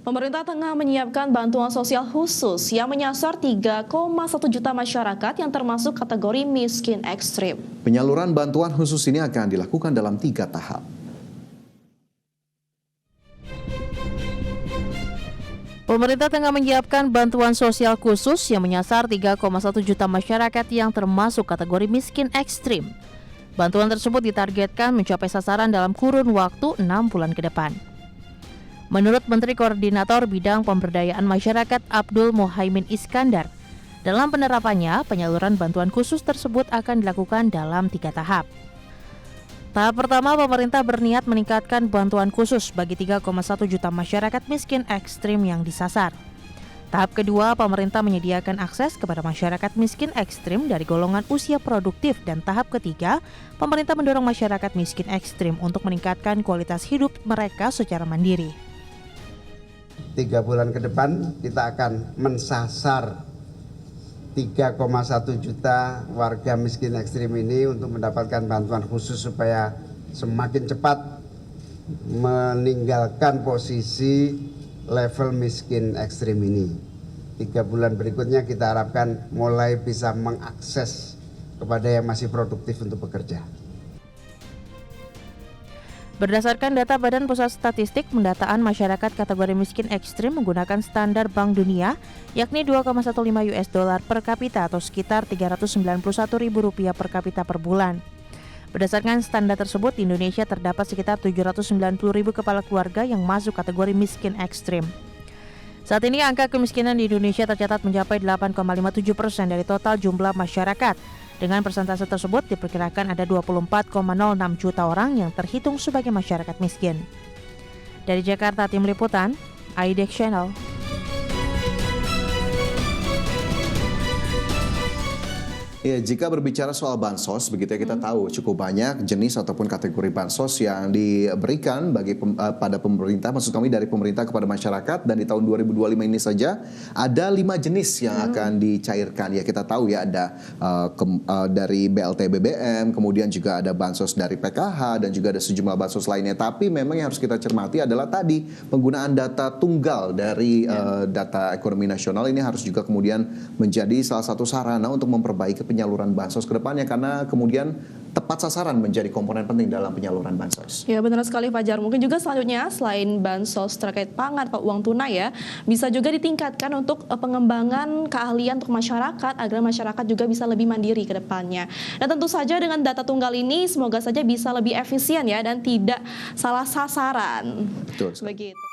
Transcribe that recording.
Pemerintah tengah menyiapkan bantuan sosial khusus yang menyasar 3,1 juta masyarakat yang termasuk kategori miskin ekstrim. Penyaluran bantuan khusus ini akan dilakukan dalam 3 tahap. Pemerintah tengah menyiapkan bantuan sosial khusus yang menyasar 3,1 juta masyarakat yang termasuk kategori miskin ekstrim. Bantuan tersebut ditargetkan mencapai sasaran dalam kurun waktu 6 bulan ke depan. Menurut Menteri Koordinator Bidang Pemberdayaan Masyarakat Abdul Muhaimin Iskandar, dalam penerapannya penyaluran bantuan khusus tersebut akan dilakukan dalam 3 tahap. Tahap pertama, pemerintah berniat meningkatkan bantuan khusus bagi 3,1 juta masyarakat miskin ekstrim yang disasar. Tahap kedua, pemerintah menyediakan akses kepada masyarakat miskin ekstrim dari golongan usia produktif, dan tahap ketiga, pemerintah mendorong masyarakat miskin ekstrim untuk meningkatkan kualitas hidup mereka secara mandiri. 3 bulan ke depan kita akan mensasar 3,1 juta warga miskin ekstrim ini untuk mendapatkan bantuan khusus supaya semakin cepat meninggalkan posisi level miskin ekstrim ini. 3 bulan berikutnya kita harapkan mulai bisa mengakses kepada yang masih produktif untuk bekerja. Berdasarkan data Badan Pusat Statistik, pendataan masyarakat kategori miskin ekstrim menggunakan standar Bank Dunia, yakni 2,15 US dollar per kapita atau sekitar Rp391.000 per kapita per bulan. Berdasarkan standar tersebut, di Indonesia terdapat sekitar 790.000 kepala keluarga yang masuk kategori miskin ekstrim. Saat ini angka kemiskinan di Indonesia tercatat mencapai 8,57% dari total jumlah masyarakat. Dengan persentase tersebut diperkirakan ada 24,06 juta orang yang terhitung sebagai masyarakat miskin. Dari Jakarta, Tim Liputan, IDX Channel. Ya, jika berbicara soal bansos, begitu ya, kita tahu cukup banyak jenis ataupun kategori bansos yang diberikan pada pemerintah, maksud kami dari pemerintah kepada masyarakat, dan di tahun 2025 ini saja ada 5 jenis yang akan dicairkan. Ya, kita tahu ya, ada dari BLT BBM, kemudian juga ada bansos dari PKH, dan juga ada sejumlah bansos lainnya. Tapi memang yang harus kita cermati adalah tadi penggunaan data tunggal dari data ekonomi nasional ini harus juga kemudian menjadi salah satu sarana untuk memperbaiki penyaluran bansos ke depannya, karena kemudian tepat sasaran menjadi komponen penting dalam penyaluran bansos. Ya, benar sekali Fajar. Mungkin juga selanjutnya selain bansos terkait pangan, uang tunai ya, bisa juga ditingkatkan untuk pengembangan keahlian untuk masyarakat agar masyarakat juga bisa lebih mandiri ke depannya. Dan tentu saja dengan data tunggal ini semoga saja bisa lebih efisien ya dan tidak salah sasaran. Betul. Begitu.